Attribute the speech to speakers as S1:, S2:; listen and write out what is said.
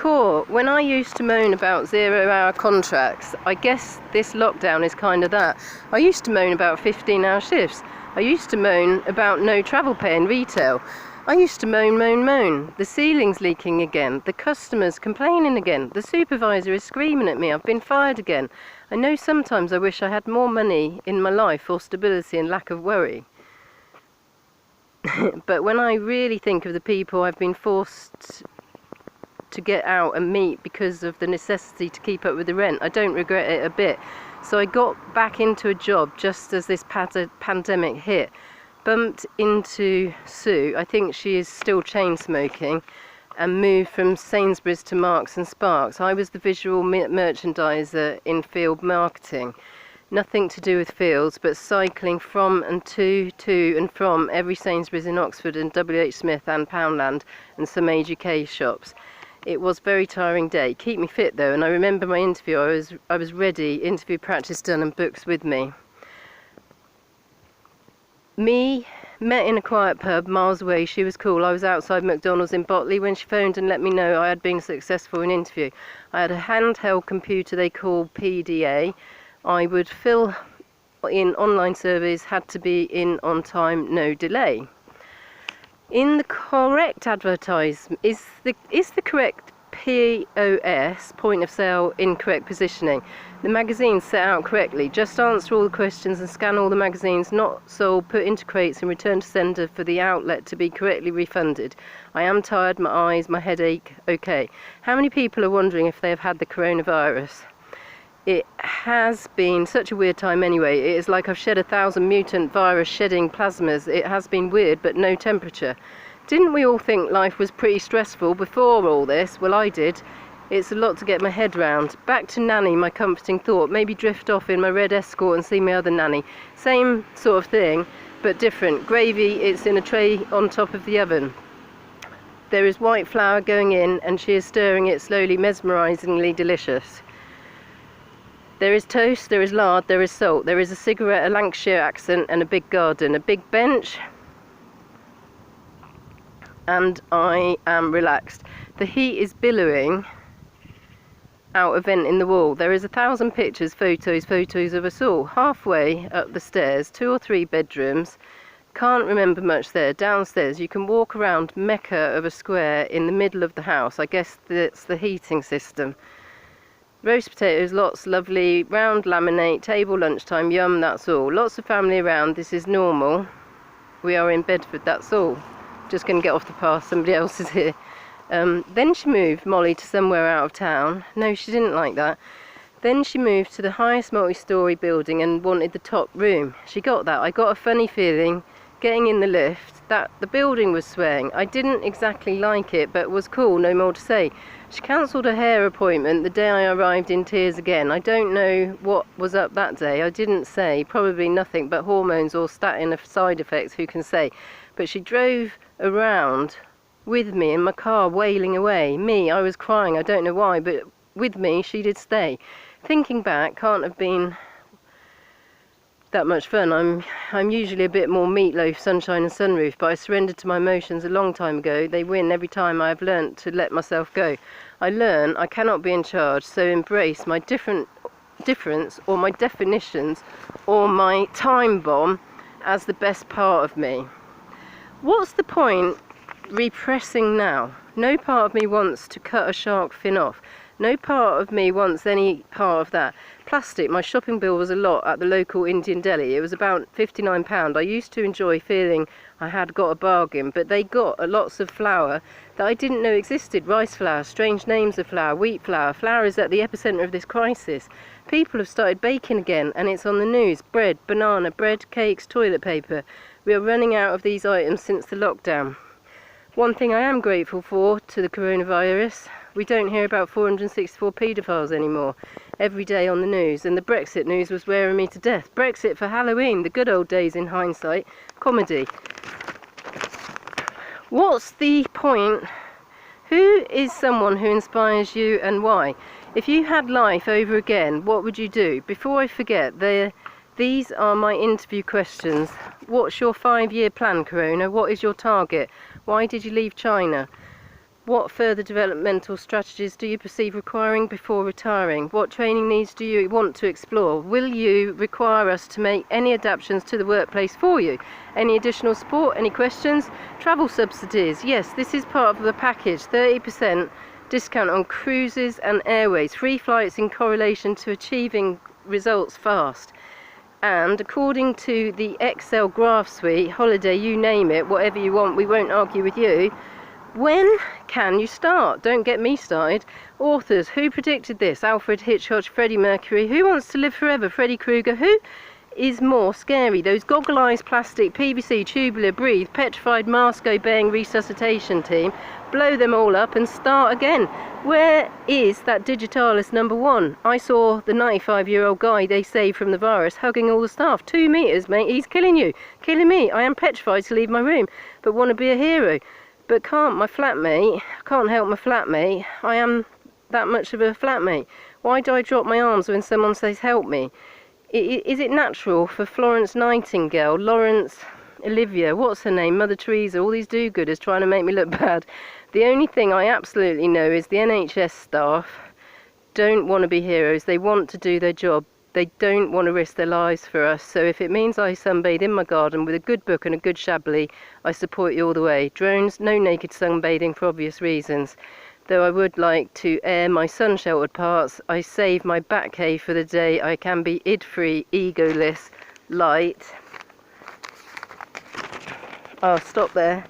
S1: caught, when I used to moan about 0-hour contracts, I guess this lockdown is kind of that. I used to moan about 15-hour shifts. I used to moan about no travel pay in retail. I used to moan. The ceiling's leaking again. The customer's complaining again. The supervisor is screaming at me. I've been fired again. I know sometimes I wish I had more money in my life for stability and lack of worry. But when I really think of the people I've been forced to get out and meet because of the necessity to keep up with the rent, I don't regret it a bit. So I got back into a job just as this pandemic hit. Bumped into Sue, I think she is still chain smoking, and moved from Sainsbury's to Marks and Sparks. I was the visual merchandiser in field marketing. Nothing to do with fields, but cycling from and to and from every Sainsbury's in Oxford and WH Smith and Poundland and some AGK shops. It was a very tiring day. Keep me fit though, and I remember my interview. I was ready, interview practice done and books with me. Met in a quiet pub miles away. She was cool. I was outside McDonald's in Botley when she phoned and let me know I had been successful in interview. I had a handheld computer they call PDA. I would fill in online surveys, had to be in on time, no delay. In the correct advertisement, is the correct POS, point of sale, incorrect positioning? The magazines set out correctly. Just answer all the questions and scan all the magazines not sold, put into crates and return to sender for the outlet to be correctly refunded. I am tired, my eyes, my headache, okay. How many people are wondering if they have had the coronavirus? It has been such a weird time anyway. It is like I've shed 1,000 mutant virus shedding plasmas. It has been weird, but no temperature. Didn't we all think life was pretty stressful before all this? Well, I did. It's a lot to get my head round. Back to Nanny, my comforting thought. Maybe drift off in my red Escort and see my other nanny. Same sort of thing, but different. Gravy, it's in a tray on top of the oven. There is white flour going in, and she is stirring it slowly, mesmerisingly delicious. There is toast, there is lard, there is salt, there is a cigarette, a Lancashire accent, and a big garden, a big bench. And I am relaxed. The heat is billowing out a vent in the wall. There is 1,000 pictures, photos of us all. Halfway up the stairs, 2 or 3 bedrooms. Can't remember much there. Downstairs you can walk around Mecca of a square in the middle of the house. I guess that's the heating system. Roast potatoes, lots, lovely, round laminate, table lunchtime, yum, that's all. Lots of family around, this is normal. We are in Bedford, that's all. Just going to get off the path, somebody else is here. Then she moved, Molly, to somewhere out of town. No, she didn't like that. Then she moved to the highest multi-storey building and wanted the top room. She got that. I got a funny feeling, getting in the lift, that the building was swaying. I didn't exactly like it, but it was cool, no more to say. She cancelled a hair appointment the day I arrived in tears again. I don't know what was up that day. I didn't say. Probably nothing but hormones or statin side effects, who can say. But she drove around with me in my car, wailing away. Me, I was crying, I don't know why, but with me she did stay. Thinking back, can't have been that much fun. I'm usually a bit more meatloaf, sunshine and sunroof, but I surrendered to my emotions a long time ago. They win every time I have learnt to let myself go. I learn I cannot be in charge, so embrace my difference or my definitions or my time bomb as the best part of me. What's the point repressing now? No part of me wants to cut a shark fin off. No part of me wants any part of that. Plastic, my shopping bill was a lot at the local Indian deli. It was about £59. I used to enjoy feeling I had got a bargain, but they got lots of flour that I didn't know existed. Rice flour, strange names of flour, wheat flour. Flour is at the epicenter of this crisis. People have started baking again, and it's on the news. Bread, banana, bread, cakes, toilet paper. We are running out of these items since the lockdown. One thing I am grateful for to the coronavirus, we don't hear about 464 paedophiles anymore every day on the news, and the Brexit news was wearing me to death. Brexit for Halloween, the good old days in hindsight. Comedy. What's the point? Who is someone who inspires you and why? If you had life over again, what would you do? Before I forget, these are my interview questions. What's your 5-year plan, Corona? What is your target? Why did you leave China? What further developmental strategies do you perceive requiring before retiring? What training needs do you want to explore? Will you require us to make any adaptations to the workplace for you? Any additional support? Any questions? Travel subsidies. Yes, this is part of the package. 30% discount on cruises and airways. Free flights in correlation to achieving results fast. And according to the Excel graph suite, holiday, you name it, whatever you want, we won't argue with you. When can you start? Don't get me started. Authors, who predicted this? Alfred Hitchcock, Freddie Mercury. Who wants to live forever? Freddy Krueger. Who is more scary? Those goggle eyes, plastic, PVC, tubular, breathe, petrified, mask obeying resuscitation team. Blow them all up and start again. Where is that Digitalis #1? I saw the 95-year-old guy they saved from the virus hugging all the staff. 2 meters, mate. He's killing you. Killing me. I am petrified to leave my room, but want to be a hero. But can't my flatmate, can't help my flatmate, I am that much of a flatmate. Why do I drop my arms when someone says help me? Is it natural for Florence Nightingale, Lawrence, Olivia, what's her name, Mother Teresa, all these do-gooders trying to make me look bad? The only thing I absolutely know is the NHS staff don't want to be heroes, they want to do their job. They don't want to risk their lives for us, so if it means I sunbathe in my garden with a good book and a good Chablis, I support you all the way. Drones, no naked sunbathing for obvious reasons. Though I would like to air my sun-sheltered parts, I save my bat cave for the day I can be id-free, egoless, light. I'll stop there.